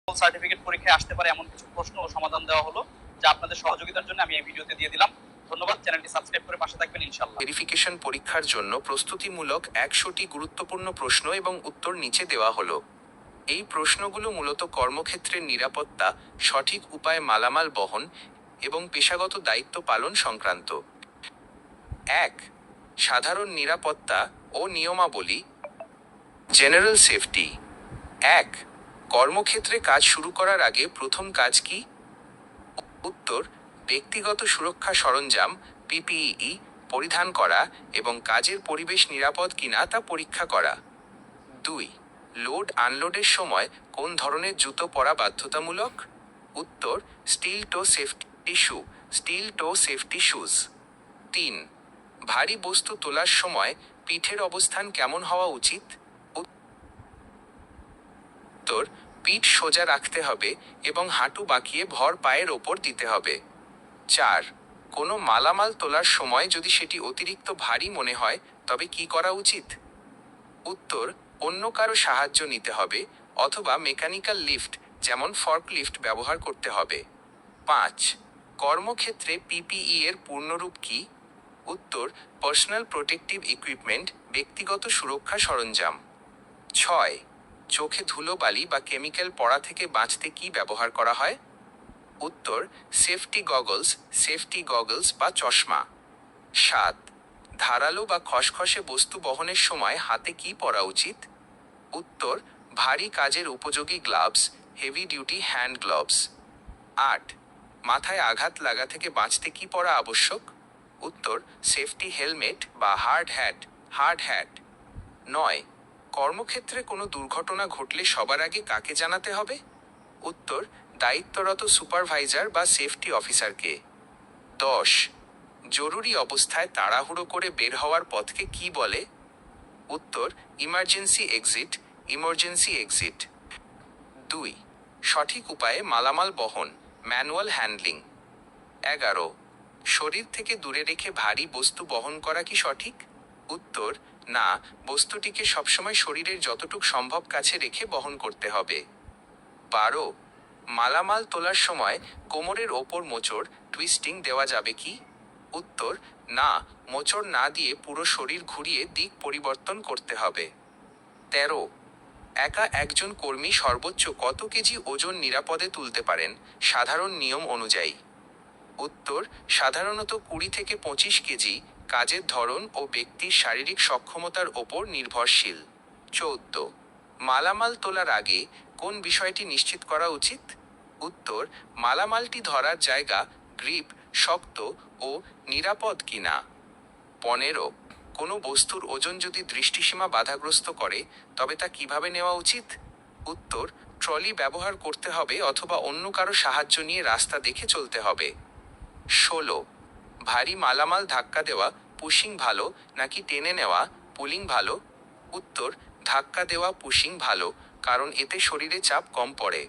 Certificate পরীক্ষায় আসতে পারে এমন কিছু প্রশ্ন ও সমাধান দেওয়া হলো, যা আপনাদের সহযোগিতার জন্য আমি এই ভিডিওতে দিয়ে দিলাম। ধন্যবাদ। চ্যানেলটি সাবস্ক্রাইব করে পাশে থাকবেন ইনশাআল্লাহ। ভেরিফিকেশন পরীক্ষার জন্য প্রস্তুতিমূলক 100টি গুরুত্বপূর্ণ প্রশ্ন এবং উত্তর নিচে দেওয়া হলো। এই প্রশ্নগুলো মূলত কর্মক্ষেত্রের নিরাপত্তা, সঠিক উপায়ে মালামাল বহন এবং পেশাগত দায়িত্ব পালন সংক্রান্ত। 1. সাধারণ নিরাপত্তা ও নিয়মাবলী। General safety. 1. কর্মক্ষেত্রে কাজ শুরু করার আগে প্রথম কাজ কি? উত্তর: ব্যক্তিগত সুরক্ষা সরঞ্জাম পিপিই পরিধান করা এবং কাজের পরিবেশ নিরাপদ কিনা তা পরীক্ষা করা। 2. লোড আনলোডের সময় কোন ধরনের জুতো পরা বাধ্যতামূলক? উত্তর: স্টিল টো সেফটি শু স্টিল টো সেফটি শুজ। 3. ভারী বস্তু তোলার সময় পিঠের অবস্থান কেমন হওয়া উচিত? উত্তর: পিঠ সোজা রাখতে হবে এবং হাঁটু বাঁকিয়ে ভর পায়ের ওপর দিতে হবে। 4. কোনো মালামাল তোলার সময় যদি সেটি অতিরিক্ত ভারী মনে হয় তবে কি করা উচিত? উত্তর: অন্য কারো সাহায্য নিতে হবে অথবা মেকানিক্যাল লিফট যেমন ফর্কলিফট ব্যবহার করতে হবে। 5. কর্মক্ষেত্রে পিপিই এর পূর্ণরূপ কি? উত্তর: পার্সোনাল প্রোটেক্টিভ ইকুইপমেন্ট ব্যক্তিগত সুরক্ষা সরঞ্জাম। 6. চোখে ধুলোবালি বা কেমিক্যাল পড়া থেকে বাঁচতে কি ব্যবহার করা হয়? উত্তর: সেফটি গগলস বা চশমা। 7. ধারালো বা খসখসে বস্তু বহনের সময় হাতে কি পরা উচিত? উত্তর: ভারী কাজের উপযোগী gloves, heavy duty hand gloves. 8. মাথায় আঘাত লাগা থেকে বাঁচতে কি পরা আবশ্যক? উত্তর: সেফটি হেলমেট বা হার্ড হ্যাট। 9. কর্মক্ষেত্রে কোনো দুর্ঘটনা ঘটলে সবার আগে কাকে জানাতে হবে? উত্তর: দায়িত্বরত সুপারভাইজার বা সেফটি অফিসারকে। 10. জরুরি অবস্থায় তাড়াহুড়ো করে বের হওয়ার পথকে কি বলে? উত্তর: ইমার্জেন্সি এক্সিট। 2. সঠিক উপায়ে মালামাল বহন ম্যানুয়াল হ্যান্ডলিং। 11. শরীর থেকে দূরে রেখে ভারী বস্তু বহন করা কি সঠিক? উত্তর: না, বস্তুটিকে সবসময় শরীরের যতটুক সম্ভব কাছে রেখে বহন করতে হবে। 12. মালামাল তোলার সময় কোমরের ওপর মোচড় টুইস্টিং দেওয়া যাবে কি? উত্তর: না, মোচড় না দিয়ে পুরো শরীর ঘুরিয়ে দিক পরিবর্তন করতে হবে। 13. একা একজন কর্মী সর্বোচ্চ কত কেজি ওজন নিরাপদে তুলতে পারেন সাধারণ নিয়ম অনুযায়ী? উত্তর: সাধারণত 20 থেকে 25 কেজি, কাজের ধরন ও ব্যক্তির শারীরিক সক্ষমতার ওপর নির্ভরশীল। 14. মালামাল তোলার আগে কোন বিষয়টি নিশ্চিত করা উচিত? উত্তর: মালামালটি ধরার জায়গা, গ্রিপ শক্ত ও নিরাপদ কিনা। 15. কোনো বস্তুর ওজন যদি দৃষ্টিসীমা বাধাগ্রস্ত করে তবে তা কিভাবে নেওয়া উচিত? উত্তর: ট্রলি ব্যবহার করতে হবে অথবা অন্য কারো সাহায্য নিয়ে রাস্তা দেখে চলতে হবে। 16. ভারী মালামাল ধাক্কা দেওয়া পুশিং ভালো নাকি টেনে নেওয়া পুলিং ভালো? উত্তর: ধাক্কা দেওয়া পুশিং ভালো, কারণ এতে শরীরে চাপ কম পড়ে।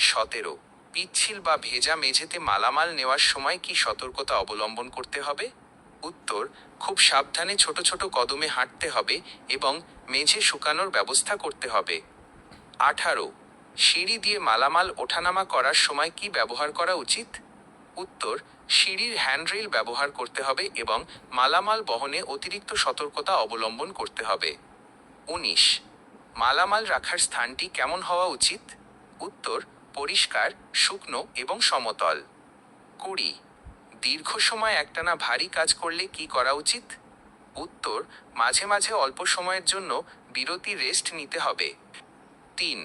17. পিচ্ছিল বা ভেজা মেঝেতে মালামাল নেওয়ার সময় কি সতর্কতা অবলম্বন করতে হবে? উত্তর: খুব সাবধানে ছোট ছোট কদমে হাঁটতে হবে এবং মেঝে শুকানোর ব্যবস্থা করতে হবে। 18. সিঁড়ি দিয়ে মালামাল ওঠানামা করার সময় কি ব্যবহার করা উচিত? উত্তর: সিঁড়ির হ্যান্ডরেল ব্যবহার করতে হবে এবং মালামাল বহনে অতিরিক্ত সতর্কতা অবলম্বন করতে হবে। 19. মালামাল রাখার স্থানটি কেমন হওয়া উচিত? উত্তর: পরিষ্কার, শুকনো এবং সমতল। 20. দীর্ঘ সময় একটানা ভারী কাজ করলে কি করা উচিত? উত্তর: মাঝে মাঝে অল্প সময়ের জন্য বিরতি রেস্ট নিতে হবে। 3.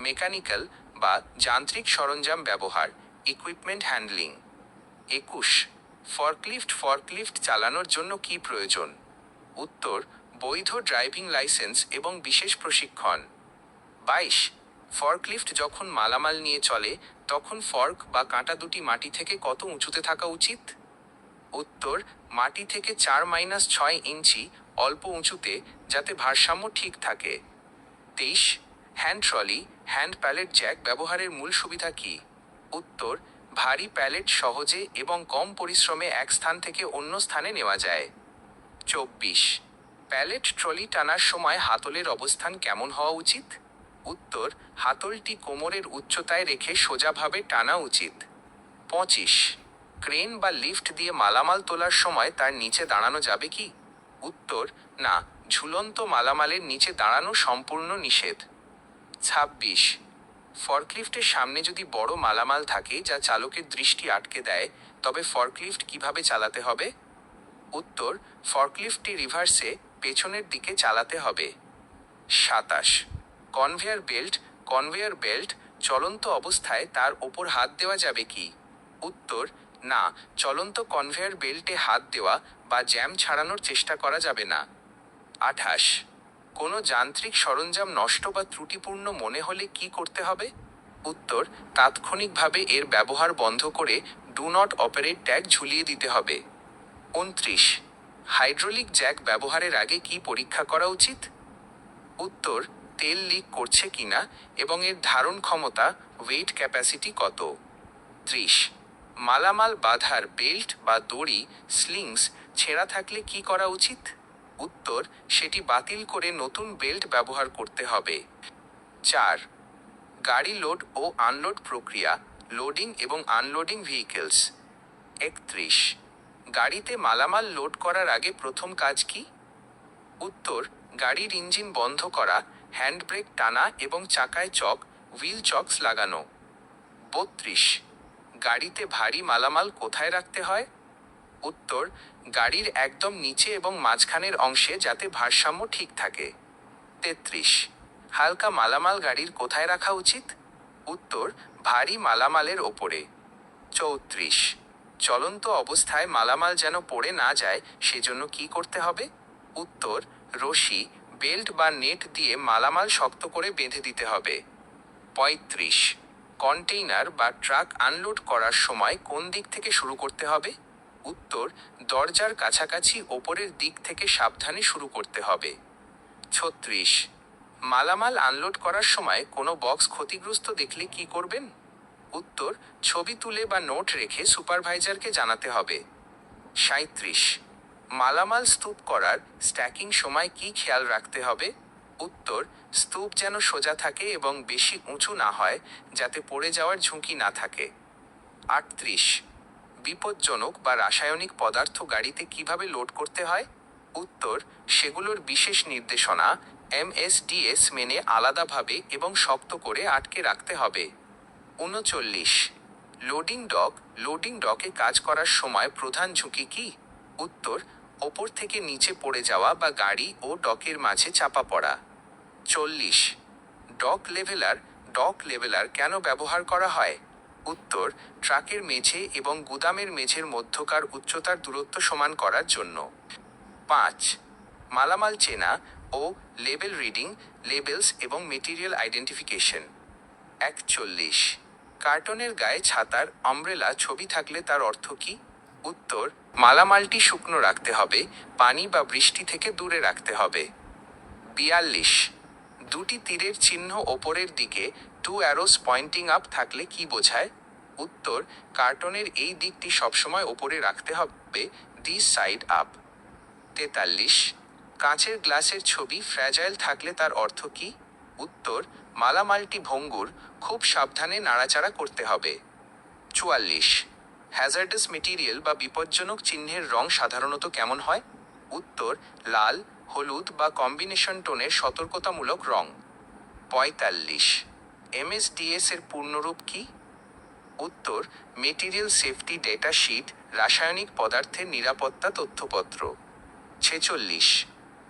মেকানিক্যাল বা যান্ত্রিক সরঞ্জাম ব্যবহার ইকুইপমেন্ট হ্যান্ডলিং। 21. ফর্কলিফট চালানোর জন্য কি প্রয়োজন? উত্তর: বৈধ ড্রাইভিং লাইসেন্স এবং বিশেষ প্রশিক্ষণ। 22. ফর্কলিফট যখন মালামাল নিয়ে চলে তখন ফর্ক বা কাঁটা দুটি মাটি থেকে কত উঁচুতে থাকা উচিত? উত্তর: মাটি থেকে 4-6 ইঞ্চি অল্প উঁচুতে, যাতে ভারসাম্য ঠিক থাকে। 23. Hand trolley hand pallet jack ব্যবহারের মূল সুবিধা কি? উত্তর: ভারী প্যালেট সহজে এবং কম পরিশ্রমে এক স্থান থেকে অন্য স্থানে নেওয়া যায়। 24. প্যালেট ট্রলি টানার সময় হাতলের অবস্থান কেমন হওয়া উচিত? উত্তর, হাতলটি কোমরের উচ্চতায় রেখে সোজাভাবে টানা উচিত। 25, ক্রেন বা লিফট দিয়ে মালামাল তোলার সময় তার নিচে দাঁড়ানো যাবে কি? উত্তর, না, ঝুলন্ত মালামালের নিচে দাঁড়ানো সম্পূর্ণ নিষেধ। 26, ফর্কলিফটের সামনে যদি বড় মালামাল থাকে যা চালকের দৃষ্টি আটকে দেয়, তবে ফর্কলিফট কিভাবে চালাতে হবে? উত্তর, ফর্কলিফটটি রিভার্সে পেছনের দিকে চালাতে হবে। 27, কনভেয়ার বেল্ট। কনভেয়ার বেল্ট চলন্ত অবস্থায় তার ওপর হাত দেওয়া যাবে কি? উত্তর, না, চলন্ত কনভেয়ার বেল্টে হাত দেওয়া বা জ্যাম ছাড়ানোর চেষ্টা করা যাবে না। 28, কোনো যান্ত্রিক সরঞ্জাম নষ্ট বা ত্রুটিপূর্ণ মনে হলে কি করতে হবে? উত্তর, তাৎক্ষণিকভাবে এর ব্যবহার বন্ধ করে ডু নট অপারেট ট্যাগ ঝুলিয়ে দিতে হবে। 29, হাইড্রোলিক জ্যাক ব্যবহারের আগে কি পরীক্ষা করা উচিত? উত্তর, তেল লিক করছে কিনা এবং এর ধারণ ক্ষমতা ওয়েট ক্যাপাসিটি কত। 30, মালামাল বাঁধার বেল্ট বা দড়ি স্লিংস ছেঁড়া থাকলে কি করা উচিত? উত্তর, সেটি বাতিল করে নতুন বেল্ট ব্যবহার করতে হবে। 4, গাড়ি লোড ও আনলোড প্রক্রিয়া, লোডিং এবং আনলোডিং ভেহিকেলস। 31, গাড়িতে মালামাল লোড করার আগে প্রথম কাজ কি? উত্তর, গাড়ির ইঞ্জিন বন্ধ করা, হ্যান্ড ব্রেক টানা এবং চাকায় হুইল চকস লাগানো। 32, গাড়িতে ভারী মালামাল কোথায় রাখতে হয়? উত্তর, গাড়ির একদম নিচে এবং মাঝখানের অংশে যাতে ভারসাম্য ঠিক থাকে। 33, হালকা মালামাল গাড়ির কোথায় রাখা উচিত? উত্তর, ভারী মালামালের ওপরে। 34, চলন্ত অবস্থায় মালামাল যেন পড়ে না যায় সেজন্য কি করতে হবে? উত্তর, রশি, বেল্ট বা নেট দিয়ে মালামাল শক্ত করে বেঁধে দিতে হবে। 35, কন্টেইনার বা ট্রাক আনলোড করার সময় কোন দিক থেকে শুরু করতে হবে? উত্তর, দরজার কাছাকাছি ওপরের দিক থেকে সাবধানে শুরু করতে হবে। 36, মালামাল আনলোড করার সময় কোনো বক্স ক্ষতিগ্রস্ত দেখলে কি করবেন? উত্তর, ছবি তুলে বা নোট রেখে সুপারভাইজারকে জানাতে হবে। 37, মালামাল স্তূপ করার স্ট্যাকিং সময় কি খেয়াল রাখতে হবে? উত্তর, স্তূপ যেন সোজা থাকে এবং বেশি উঁচু না হয়, যাতে পড়ে যাওয়ার ঝুঁকি না থাকে। 38, বিপজ্জনক বা রাসায়নিক পদার্থ গাড়িতে কিভাবে লোড করতে হয়? উত্তর, সেগুলোর বিশেষ নির্দেশনা MSDS মেনে আলাদাভাবে এবং শক্ত করে আটকে রাখতে হবে। 39, লোডিং ডক। লোডিং ডকে কাজ করার সময় প্রধান ঝুঁকি কি? উত্তর, ওপর থেকে নিচে পড়ে যাওয়া বা গাড়ি ও ডকের মাঝে চাপা পড়া। 40, ডক লেভেলার। ডক লেভেলার কেন ব্যবহার করা হয়? উত্তর, ট্রাকের মেঝে এবং গুদামের মেঝের মধ্যকার উচ্চতার দূরত্ব সমান করার জন্য। 5, মালামাল চেনা ও লেবেল রিডিং, লেবেলস এবং মেটেরিয়াল আইডেন্টিফিকেশন। 41, কার্টনের গায়ে ছাতার আমব্রেলা ছবি থাকলে তার অর্থ কি? উত্তর, মালামালটি শুকনো রাখতে হবে, পানি বা বৃষ্টি থেকে দূরে রাখতে হবে। 42, দুটি তীরের চিহ্ন ওপরের দিকে টু অ্যারোস পয়েন্টিং আপ থাকলে কি বোঝায়? উত্তর, কার্টনের এই দিকটি সবসময় ওপরে রাখতে হবে, দিস সাইড আপ। 43, কাঁচের গ্লাসের ছবি ফ্র্যাজাইল থাকলে তার অর্থ কি? উত্তর, মালামালটি ভঙ্গুর, খুব সাবধানে নাড়াচাড়া করতে হবে। 44, হ্যাজার্ডাস মেটেরিয়াল বা বিপজ্জনক চিহ্নের রং সাধারণত কেমন হয়? উত্তর, লাল, হলুদ বা কম্বিনেশন টোনের সতর্কতামূলক রং। 45, MSDS এর পূর্ণরূপ কি? উত্তর, মেটেরিয়াল সেফটি ডেটা শিট, রাসায়নিক পদার্থের নিরাপত্তা তথ্যপত্র। 46,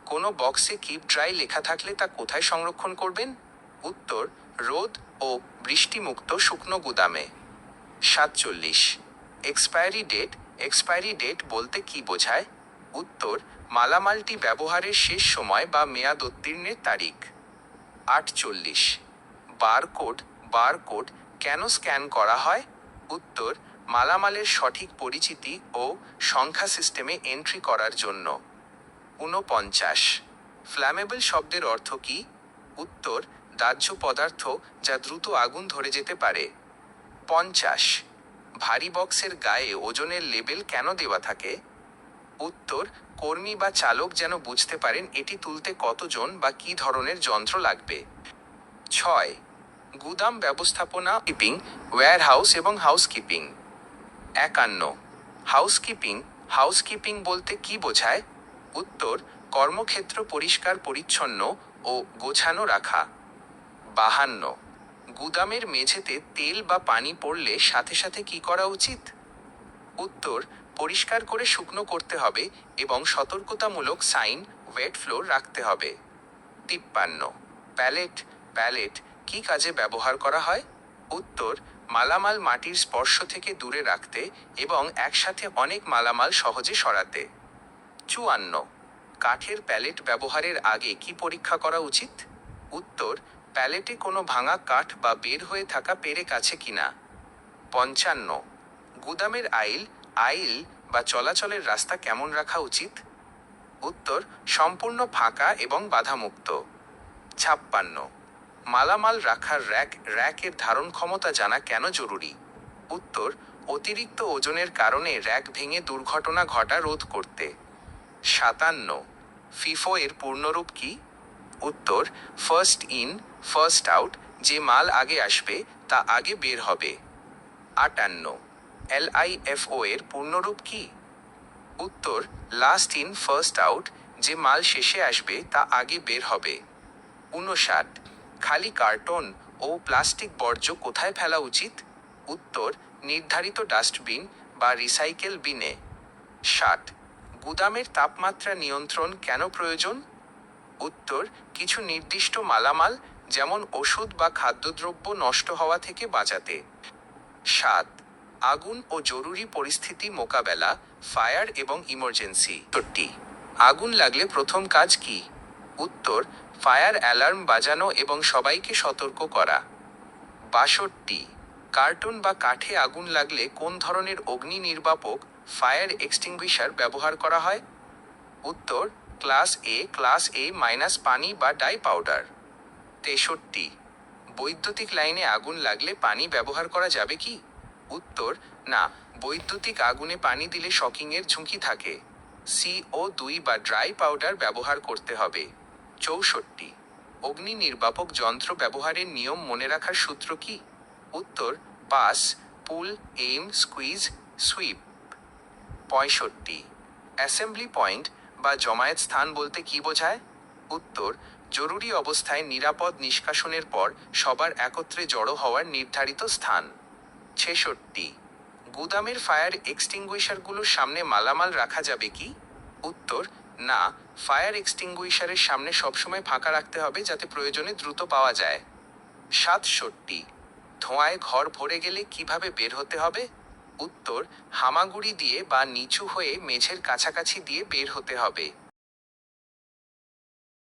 কোনো বক্সে কিপ ড্রাই লেখা থাকলে তা কোথায় সংরক্ষণ করবেন? উত্তর, রোদ ও বৃষ্টিমুক্ত শুকনো গুদামে। 47, এক্সপায়ারি ডেট। এক্সপায়ারি ডেট বলতে কি বোঝায়? উত্তর, মালামালটি ব্যবহারের শেষ সময় বা মেয়াদ উত্তীর্ণের তারিখ। 48, বারকোড। বারকোড কেন স্ক্যান করা হয়? উত্তর, মালামালের সঠিক পরিচিতি ও সংখ্যা সিস্টেমে এন্ট্রি করার জন্য। 49, ফ্ল্যামেবল শব্দের অর্থ কি? উত্তর, দাহ্য পদার্থ যা দ্রুত আগুন ধরে যেতে পারে। 50, ভারী বক্সের গায়ে ওজনের লেবেল কেন দেওয়া থাকে? উত্তর, কর্মী বা চালক যেন বুঝতে পারেন এটি তুলতে কতজন বা কী ধরনের যন্ত্র লাগবে। ছয়, গুদাম ব্যবস্থাপনা কিপিং, ওয়্যারহাউস এবং হাউসকিপিং। 51, হাউসকিপিং। হাউসকিপিং বলতে কি বোঝায়? উত্তর, কর্মক্ষেত্র পরিষ্কার পরিচ্ছন্ন ও গোছানো রাখা। 52, গুদামের মেঝেতে তেল বা পানি পড়লে সাথে সাথে কি করা উচিত? উত্তর, পরিষ্কার করে শুকনো করতে হবে এবং সতর্কতামূলক সাইন ওয়েট ফ্লোর রাখতে হবে। 53, প্যালেট। প্যালেট কি কাজে ব্যবহার করা হয়? উত্তর, মালামাল মাটির স্পর্শ থেকে দূরে রাখতে এবং একসাথে অনেক মালামাল সহজে সরাতে। 54, কাঠের প্যালেট ব্যবহারের আগে কি পরীক্ষা করা উচিত? উত্তর, প্যালেটে কোনো ভাঙা কাঠ বা বের হয়ে থাকা পেরেক আছে কিনা। 55, গুদামের আইল বা চলাচলের রাস্তা কেমন রাখা উচিত? উত্তর, সম্পূর্ণ ফাঁকা এবং বাধামুক্ত। 56, মালামাল রাখার র্যাকের ধারণ ক্ষমতা জানা কেন জরুরি? উত্তর, অতিরিক্ত ওজনের কারণে র্যাক ভেঙে দুর্ঘটনা ঘটা রোধ করতে। 57, ফিফো এর পূর্ণরূপ কি? উত্তর, ফার্স্ট ইন ফার্স্ট আউট। যে মাল আগে আসবে তা আগে বের হবে। 58, LIFO এর পূর্ণরূপ কি? উত্তর, লাস্ট ইন ফার্স্ট আউট। যে মাল শেষে আসবে তা আগে বের হবে। 59, খালি কার্টন ও প্লাস্টিক বর্জ্য কোথায় ফেলা উচিত? উত্তর, নির্ধারিত ডাস্টবিন বা রিসাইকেল বিনে। 60, গুদামের তাপমাত্রা নিয়ন্ত্রণ কেন প্রয়োজন? উত্তর, কিছু নির্দিষ্ট মালামাল যেমন ওষুধ বা খাদ্যদ্রব্য নষ্ট হওয়া থেকে বাঁচাতে। 7, আগুন ও জরুরি পরিস্থিতি মোকাবেলা, ফায়ার এবং ইমার্জেন্সি। 60, আগুন লাগলে প্রথম কাজ কি? উত্তর, ফায়ার অ্যালার্ম বাজানো এবং সবাইকে সতর্ক করা। 62, কার্টন বা কাঠে আগুন লাগলে কোন ধরনের অগ্নি নির্বাপক ফায়ার এক্সটিংগুইশার ব্যবহার করা হয়? উত্তর, ক্লাস এ মাইনাস পানি বা ডাই পাউডার। 63, বৈদ্যুতিক লাইনে আগুন লাগলে পানি ব্যবহার করা যাবে কি? উত্তর, না, বৈদ্যুতিক আগুনে পানি দিলে শকিংয়ের ঝুঁকি থাকে। CO2 বা ড্রাই পাউডার ব্যবহার করতে হবে। 64, অগ্নি নির্বাপক যন্ত্র ব্যবহারের নিয়ম মনে রাখার সূত্র কি? উত্তর, pass, pull, aim, squeeze, sweep. 65, assembly point বা জমায়েত স্থান বলতে কি বোঝায়? উত্তর, জরুরি অবস্থায় নিরাপদ নিষ্কাশনের পর সবার একত্রে জড়ো হওয়ার নির্ধারিত স্থান। 66, গুদামের ফায়ার এক্সটিংগুইশারগুলোর সামনে মালামাল রাখা যাবে কি? উত্তর, না, ফায়ার এক্সটিংগুইশারের সামনে সবসময় ফাঁকা রাখতে হবে যাতে প্রয়োজনে দ্রুত পাওয়া যায়। 67, ধোঁয়ায় ঘর ভরে গেলে কিভাবে বের হতে হবে? উত্তর, হামাগুড়ি দিয়ে বা নিচু হয়ে মেঝের কাছাকাছি দিয়ে বের হতে হবে।